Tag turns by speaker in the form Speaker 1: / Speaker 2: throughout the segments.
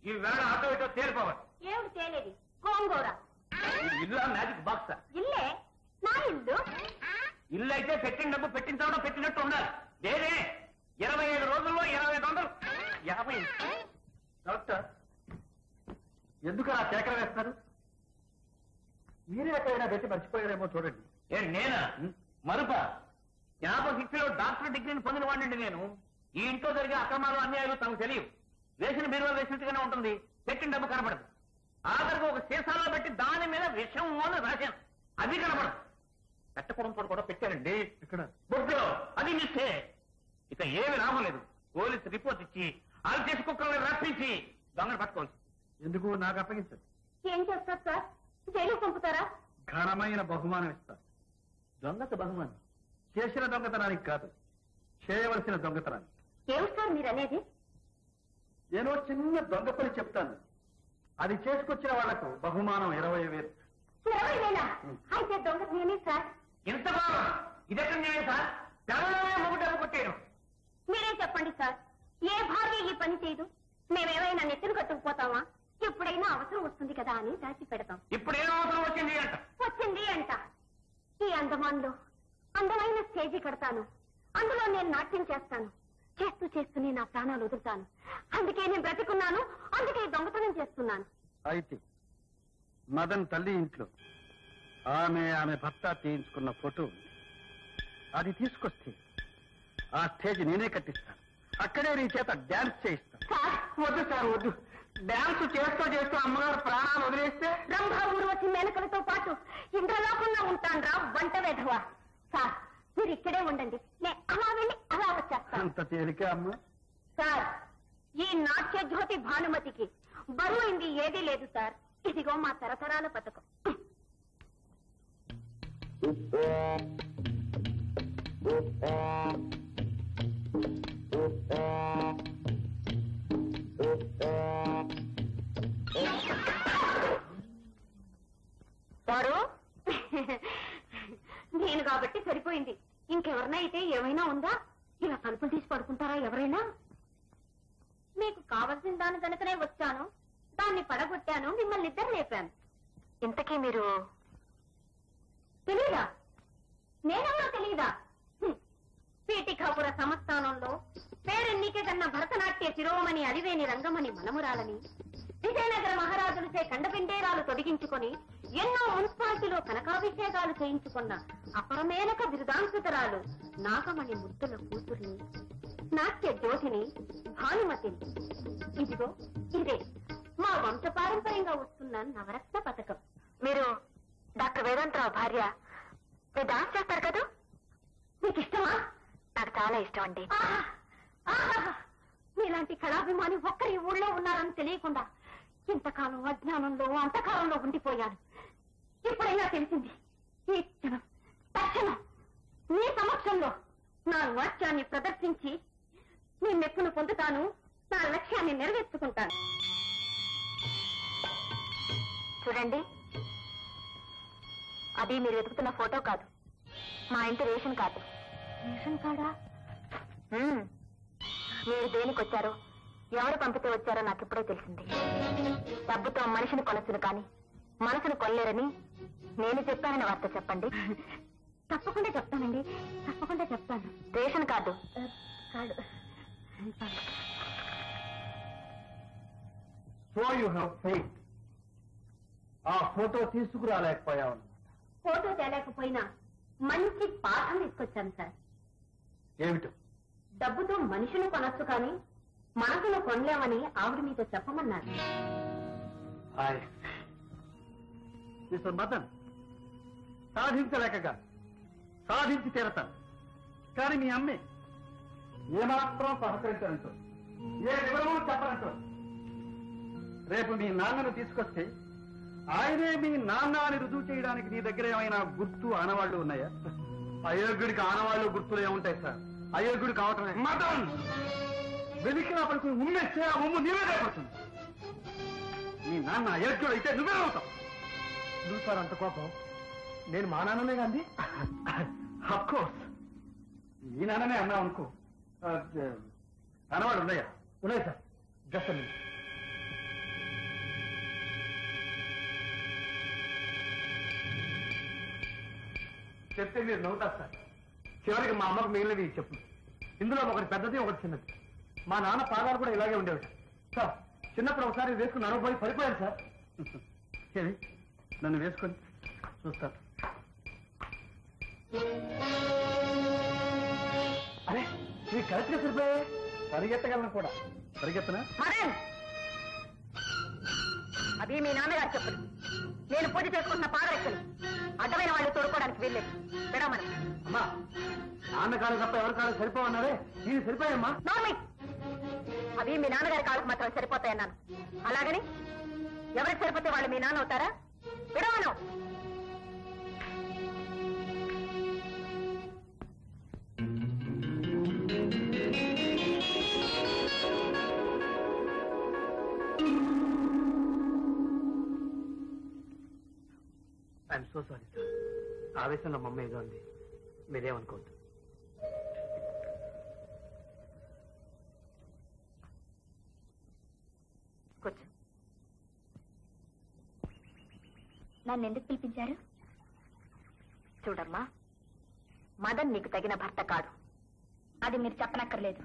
Speaker 1: ఈ వేళ ఆటో ఇటో తేలిపోవాలి.
Speaker 2: ఏమిటి తేలేది? గోంగూర.
Speaker 1: ఇల్లు మ్యాజిక్ బాక్స్.
Speaker 2: ఇల్లే నా ఇల్లు.
Speaker 1: ఇల్లు అయితే పెట్టిన డబ్బు పెట్టిన చోట పెట్టినట్టు ఉండాలి. లేదే 25 రోజుల్లో 2500. 50. డాక్టర్ ఎందుకు ఆ కేకర వేస్తారు? మీరే ఎక్కడైనా పెట్టి మర్చిపోయారేమో చూడండి. నేనా మరుప? జ్ఞాపక శక్తిలో డాక్టర్ డిగ్రీని పొందిన వాడిని నేను. ఈ ఇంట్లో జరిగే అక్రమాలు అన్యాయాలు తమకు తెలియవు. వేసిన బీరువా వేసినట్టుగానే ఉంటుంది, పెట్టిన డబ్బు కనపడదు. ఆఖరికి ఒక సీసాలో పెట్టి దాని మీద విషం అని రాశాను, అది కనపడదు. కట్టకూడంతో కూడా పెట్టారండి ఇక్కడ బొడ్లో, అది మిస్టే. ఇక ఏమి లాభం లేదు. పోలీసు రిపోర్ట్ ఇచ్చి అది చేసి కుక్కల్ని రప్పించి దొంగను పట్టుకోవచ్చు. ఎందుకు నాకు అప్పగించారు?
Speaker 2: ఏం చేస్తారు సార్? జైలు పంపుతారా?
Speaker 1: ఘనమైన బహుమానం ఇస్తారు. దొంగత బహుమానం చేసిన దొంగతనానికి కాదు, చేయవలసిన దొంగతనానికి.
Speaker 2: ఏమిటి సార్ మీరు అనేది?
Speaker 1: ఏదో చిన్న దొంగ పని చెప్తాను, అది చేసుకొచ్చిన వాళ్లకు బహుమానం 20,000.
Speaker 2: 20,000? అయితే దొంగ నేనే సార్.
Speaker 1: ఇంత బాగా ఇదెక్కడ నేనే సార్? తెలంగాణ మొగ్గు డబ్బు కొట్టాను.
Speaker 2: మీరే చెప్పండి సార్, ఏ భార్య ఈ పని చేయదు? మేమేమైనా నెత్తిన కట్టుకుపోతామా? ఎప్పుడైనా అవసరం వస్తుంది కదా అని దాచి పెడతాం.
Speaker 1: ఇప్పుడేం అవసరం వచ్చింది అంట?
Speaker 2: వచ్చింది అంట. ఈ అందమాన్లో అందమైన స్టేజీ కడతాను, అందులో నేను నాట్యం చేస్తాను. చేస్తూ చేస్తూనే నా ప్రాణాలు వదులుతాను. అందుకే నేను బ్రతికున్నాను, అందుకే దొంగతనం చేస్తున్నాను.
Speaker 1: అయితే మదన్ తల్లి ఇంట్లో ఆమె భర్త తీయించుకున్న ఫోటో అది తీసుకొస్తే ఆ స్టేజ్ నేనే కట్టిస్తాను. అక్కడే నీ చేత డాన్స్ చేయిస్తాను. వద్దు సార్, వద్దు. డాన్స్ చేస్తూ చేస్తూ అమ్మగారు ప్రాణాలు వదిలేస్తే
Speaker 2: రంభా ఊర్వశి మేనకలతో పాటు ఇంద్రలోకంగా ఉంటాను రా వంట వెధవ. సార్ మీరు ఇక్కడే ఉండండి, నేను అలా వెళ్ళి అలా వచ్చేస్తాను.
Speaker 1: అంత తేలికే అమ్మ?
Speaker 2: సార్ ఈ నాట్య జ్యోతి భానుమతికి బరువైంది ఏదీ లేదు సార్. ఇదిగో మా తరతరాల పథకం. వారు నేను కాబట్టి సరిపోయింది. ఇంకెవరైనా అయితే ఏమైనా ఉందా? ఇలా తలుపులు తీసి పడుకుంటారా ఎవరైనా? మీకు కావలసిన దాని కనుకనే వచ్చాను, దాన్ని పడగొట్టాను, మిమ్మల్ని ఇద్దరు లేపాను. ఇంతకీ మీరు తెలీదా? నేనెవరో తెలీదా? పీఠికాపుర సంస్థానంలో పేరెన్నిక కన్న భరతనాట్య శిరోమణి అలివేని రంగమణి మనమురాలని, విజయనగర మహారాజులచే కండపిండేరాలు తొడిగించుకొని ఎన్నో మున్సిపాలిటీలో కనకాభిషేకాలు చేయించుకున్న అపరమేనక బిరుదాంకితురాలు నాగమణి ముద్దుల కూతుర్ని, నాట్య జ్యోతిని, భానుమతిని. ఇదిగో ఇదే మా వంశపారంపర్యంగా వస్తున్న నవరత్న పథకం. మీరు డాక్టర్ వేదాంతరావు భార్య, మీరు డాన్స్ చేస్తారు కదా? మీకు ఇష్టమా? నాకు చాలా ఇష్టం అండి. మీలాంటి కళాభిమాని ఒక్కరి ఊళ్ళో ఉన్నారని తెలియకుండా ఇంతకాలం అజ్ఞానంలో అంతకాలంలో ఉండిపోయాను. ఎప్పుడైనా తెలిసింది. ఈ క్షణం తక్షణం మీ సమక్షంలో నా నాట్యాన్ని ప్రదర్శించి మీ మెప్పును పొందుతాను, నా లక్ష్యాన్ని నెరవేర్చుకుంటాను. చూడండి, అది మీరు వెతుకుతున్న ఫోటో కాదు, మా ఇంటి రేషన్ కార్డు. రేషన్ కార్డా? మీరు దేనికి వచ్చారో, ఎవరు పంపితే వచ్చారో నాకు ఇప్పుడే తెలిసింది. డబ్బుతో మనిషిని కొనొచ్చును కానీ మనసును కొనలేరని నేను చెప్పానని వార్త చెప్పండి. తప్పకుండా చెప్తానండి, తప్పకుండా చెప్తాను. Ration card card.
Speaker 1: So you have faith. ఆ ఫోటో తీసుకురాలేకపోయావు.
Speaker 2: ఫోటో తేలేకపోయినా మంచి పాఠం తీసుకొచ్చాను సార్.
Speaker 1: ఏమిటో?
Speaker 2: డబ్బుతో మనిషిని కొనొచ్చు కానీ మనసును కొనలేమని ఆవిడ మీతో చెప్పమన్నారు.
Speaker 1: మిస్టర్ మదన్, సాధించలేకగా సాధించి తీరతాను. కానీ మీ అమ్మే ఏమాత్రం సహకరించాలంటో, ఏ వివరమూ చెప్పాలంటో. రేపు మీ నాన్నను తీసుకొస్తే ఆయనే మీ నాన్న అని రుజువు చేయడానికి నీ దగ్గర ఏమైనా గుర్తు ఆనవాళ్లు ఉన్నాయా? అయోగ్యుడికి ఆనవాళ్లు గుర్తులు ఏముంటాయి సార్? అయోగ్యుడు కావటమే. మదన్, వెలికిన పడుకుని ఉమ్మేస్తే ఆ ఉమ్ము నీవే పడుతుంది. నీ నాన్న అయోగ్యుడు అయితే నువ్వే అవుతావు. నువ్వు సార్ అంత కోపం? నేను మా నాన్ననే కాంది. అఫ్కోర్స్ ఈ నాన్ననే అన్నావు అనుకో. ఆనవాళ్ళు ఉన్నాయా? ఉన్నాయి సార్. జస్ట్ చెప్తే మీరు నవ్వుతారు సార్. చివరికి మా అమ్మకు మిగిలినవి చెప్పు. ఇందులో ఒకటి పెద్దది, ఒకటి చిన్నది. మా నాన్న పాదాలు కూడా ఇలాగే ఉండేవి సార్. చిన్నప్పుడు ఒకసారి వేసుకుని అనుభవి పడిపోయాను సార్. ఏది నన్ను వేసుకొని చూస్తారు. అరే మీరు కరెక్ట్గా సరిపోయే. పరిగెత్తగలను కూడా. పరిగెత్తనా?
Speaker 2: అది మీ నాన్నగారు చెప్పులు. నేను పూజ చేసుకుంటున్న పాదరక్షలు అడ్డమైన వాళ్ళు తోడుకోవడానికి వెళ్ళలేదు. విడమని
Speaker 1: అమ్మా, నాన్న కాలు తప్ప ఎవరి కాలు సరిపోవన్నారే, నేను సరిపోయామ్మా.
Speaker 2: అవి మీ నాన్నగారి కాళ్ళకు మాత్రం సరిపోతాయన్నాను. అలాగని ఎవరికి సరిపోతే వాళ్ళు మీ నాన్న అవుతారా? విడవను.
Speaker 1: I'm so sorry sir. ఆవేశంలో మమ్మ ఏదో ఉంది, మీరేమనుకోవద్దు.
Speaker 2: కూర్చో. నన్ను ఎందుకు పిలిపించారు? చూడమ్మా, మదన్ నీకు తగిన భర్త కాదు. అది మీరు చెప్పనక్కర్లేదు.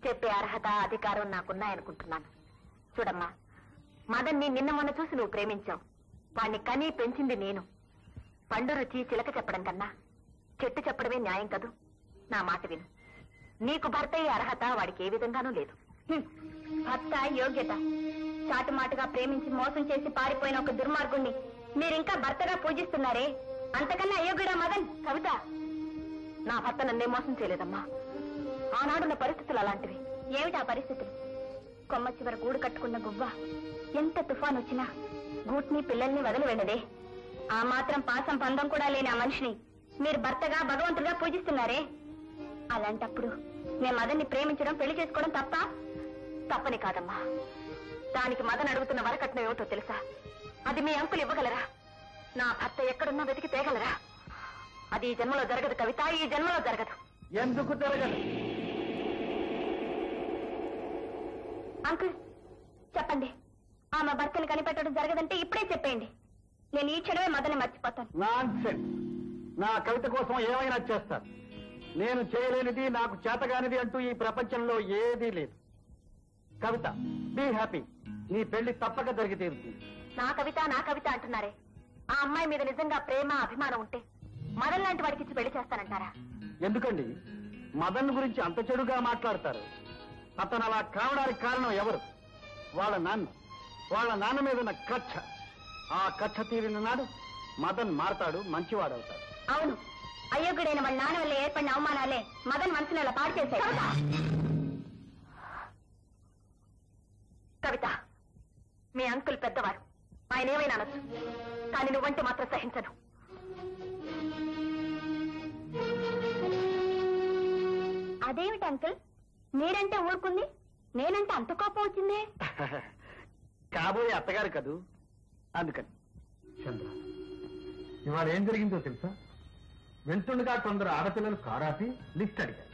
Speaker 2: చెప్పే అర్హత, అధికారం నాకున్నాయనుకుంటున్నాను. చూడమ్మా, మదన్ని నిన్న మొన్న చూసి నువ్వు ప్రేమించావు. వాణ్ణి కనీ పెంచింది నేను. పండు రుచి చిలక చెప్పడం కన్నా చెట్టు చెప్పడమే న్యాయం కదూ. నా మాట విను. నీకు భర్త అయ్యే అర్హత వాడికి ఏ విధంగానూ లేదు. భర్త యోగ్యత చాటుమాటుగా ప్రేమించి మోసం చేసి పారిపోయిన ఒక దుర్మార్గుణ్ణి మీరింకా భర్తగా పూజిస్తున్నారే, అంతకన్నా అయోగ్యుడా మదన్? కవిత, నా భర్త నన్నే మోసం చేయలేదమ్మా. ఆనాడున్న పరిస్థితులు అలాంటివి. ఏమిటా పరిస్థితులు? కొమ్మ చివర గూడు కట్టుకున్న గువ్వ ఎంత తుఫాన్ వచ్చినా గూట్ని పిల్లల్ని వదిలి వెళ్ళదే. ఆ మాత్రం పాసం పందం కూడా లేని ఆ మనిషిని మీరు భర్తగా భగవంతుడిగా పూజిస్తున్నారే, అలాంటప్పుడు నేను మదన్ని ప్రేమించడం, పెళ్లి చేసుకోవడం తప్ప? తప్పని కాదమ్మా. దానికి మదన్ అడుగుతున్న వరకట్నం ఏమిటో తెలుసా? అది మీ అంకులు ఇవ్వగలరా? నా భర్త ఎక్కడున్నా వెతికి తేగలరా? అది ఈ జన్మలో జరగదు కవిత, ఈ జన్మలో జరగదు.
Speaker 1: ఎందుకు జరగదు?
Speaker 2: అంకుల్ చెప్పండి, ఆమె భర్తని కనిపెట్టడం జరగదంటే ఇప్పుడే చెప్పేయండి. నేను ఈ క్షణమే మదన్ని మర్చిపోతాను.
Speaker 1: నాన్సెన్స్. నా కవిత కోసం ఏమైనా చేస్తారు. నేను చేయలేనిది, నాకు చేతగానిది అంటూ ఈ ప్రపంచంలో ఏదీ లేదు. కవిత, బీ హ్యాపీ. నీ పెళ్లి తప్పక జరిగి తీరుతుంది.
Speaker 2: నా కవిత, నా కవిత అంటున్నారే, ఆ అమ్మాయి మీద నిజంగా ప్రేమ, అభిమానం ఉంటే మదన్ లాంటి వాడికి ఇచ్చి పెళ్లి చేస్తానంటారా?
Speaker 1: ఎందుకండి మదన్ గురించి అంత చెడుగా మాట్లాడతారు? అతను అలా కావడానికి కారణం ఎవరు? వాళ్ళ నాన్న. వాళ్ళ నాన్న మీద ఉన్న కక్ష. ఆ కక్ష తీరిన నాడు మదన్ మారతాడు, మంచివాడవుతాడు.
Speaker 2: అవును, అయోగ్యుడైన వాళ్ళ నాన్న వల్ల ఏర్పడిన అవమానాలే మదన్ మనసుని అలా పాడు చేశాయి. కవిత, మీ అంకుల్ పెద్దవారు, ఆయన ఏమైనా అనొచ్చు, కానీ నువ్వంటే మాత్రం సహించను. అదేమిటి అంకుల్, మీరంటే ఊరుకుంది, నేనంటే అంత కోపం వచ్చింది?
Speaker 1: కాబోయే అత్తగారు కదూ, అందుకని. చంద్ర, ఇవాళ ఏం జరిగిందో తెలుసా? వెళ్తుండగా కొందరు ఆడపిల్లలు కారాపి లిఫ్ట్ అడిగారు.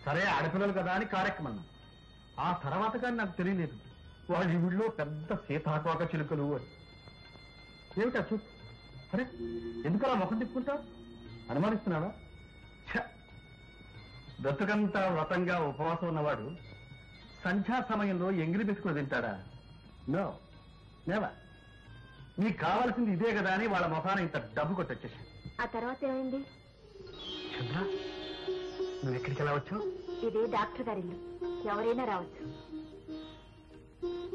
Speaker 1: సరే, ఆడపిల్లలు కదా అని కారెక్కమన్నా. ఆ తర్వాత కానీ నాకు తెలియలేదు వాళ్ళ ఊళ్ళో పెద్ద సీతాకోక చిలుకలు అని. ఏమిటా చూపు? సరే, ఎందుకు అలా ముఖం తిప్పుకుంటావు? అనుమానిస్తున్నావా? బ్రతుకంతా వ్రతంగా ఉపవాసం ఉన్నవాడు సంధ్యా సమయంలో ఎంగిలి బిస్కులు తింటాడా? No, never. నీకు కావాల్సింది ఇదే కదా అని వాళ్ళ ముఖాన ఇంత డబ్బు కొట్టొచ్చేసాడు.
Speaker 2: ఆ తర్వాత ఏమైంది?
Speaker 1: చంద్ర, నువ్వు ఎక్కడికి ఎలా వచ్చావు?
Speaker 2: ఇది డాక్టర్ గారి ఇల్లు, ఎవరైనా రావచ్చు.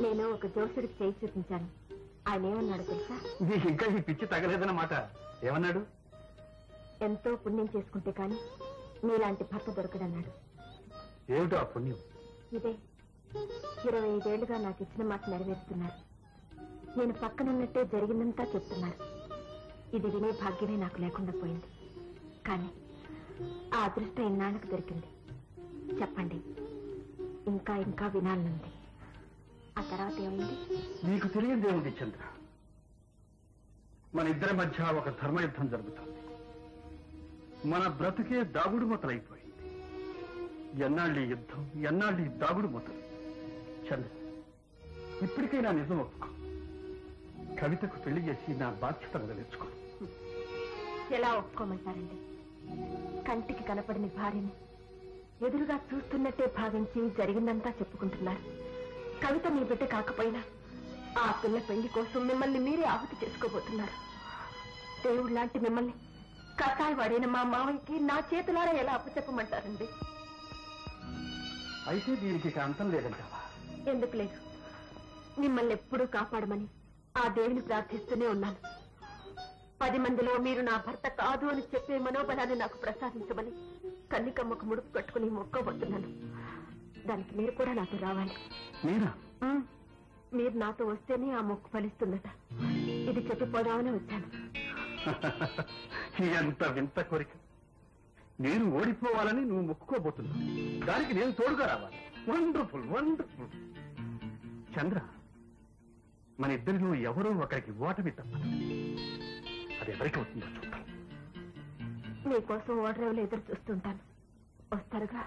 Speaker 2: నేను ఒక జోసుడికి చేయి చూపించాను. ఆయన ఏమన్నాడు తెలుసా?
Speaker 1: నీకు ఇంకా ఈ పిచ్చి తగలేదన్నమాట. ఏమన్నాడు?
Speaker 2: ఎంతో పుణ్యం చేసుకుంటే కానీ నీలాంటి భర్త దొరకడన్నాడు.
Speaker 1: ఏమిటో ఆ పుణ్యం?
Speaker 2: ఇదే 25 ఏళ్లుగా నాకు ఇచ్చిన మాట నెరవేరుస్తున్నారు. నేను పక్కనున్నట్టే జరిగిందంతా చెప్తున్నారు. ఇది వినే భాగ్యమే నాకు లేకుండా పోయింది. కానీ ఆ అదృష్టం ఇన్నాళ్ళకు దొరికింది. చెప్పండి, ఇంకా ఇంకా వినాలనుంది. ఆ తర్వాత ఏమైంది?
Speaker 1: నీకు తెలియదేముంది చంద్ర. మన ఇద్దరి మధ్య ఒక ధర్మయుద్ధం జరుగుతుంది. మన బ్రతుకే దాగుడు మూతలైపోయింది. ఎన్నాళ్ళీ యుద్ధం, ఎన్నాళ్ళీ దాగుడు మూతలు. చంద్ర, ఇప్పటికైనా నిజం ఒప్పుకో. కవితకు పెళ్లి చేసి నా బాధ్యత వదిలించుకో.
Speaker 2: ఎలా ఒప్పుకోమంటారండి? కంటికి కనపడిన భార్యని ఎదురుగా చూస్తున్నట్టే భావించి జరిగిందంతా చెప్పుకుంటున్నారు. కవిత మీ బిడ్డ కాకపోయినా ఆ పిల్ల పెళ్లి కోసం మిమ్మల్ని మీరే ఆహుతి చేసుకోబోతున్నారు. దేవుడు లాంటి మిమ్మల్ని కసాయి వాడైన మా మావయ్యకి నా చేతులారా ఎలా అప్పచెప్పమంటారండి?
Speaker 1: అయితే దీనికి ఇక అంతం లేదంటావా?
Speaker 2: ఎందుకు లేదు, మిమ్మల్ని ఎప్పుడూ కాపాడమని ఆ దేవుని ప్రార్థిస్తూనే ఉన్నాను. 10 మందిలో మీరు నా భర్త కాదు అని చెప్పే మనోబలాన్ని నాకు ప్రసాదించమని కన్నికమ్మకు ముడుపు కట్టుకుని మొక్కబోతున్నాను. దానికి మీరు కూడా నాతో రావాలి. మీరు నాతో వస్తేనే ఆ మొక్కు ఫలిస్తుందట. ఇది చెప్పిపోదామని వచ్చాను.
Speaker 1: ఎంత వింత కోరిక! నేను ఓడిపోవాలని నువ్వు మొక్కుకోబోతున్నావు, దానికి నేను తోడుగా రావాలి. Wonderful wonderful. చంద్ర, మన ఇద్దరిలో ఎవరో ఒకరికి ఓటమి తప్పదు. అది ఎవరికి అవుతుందో చూద్దాం.
Speaker 2: మీకోసం ఓడరేవులు ఎదురు చూస్తుంటాను. వస్తారుగా?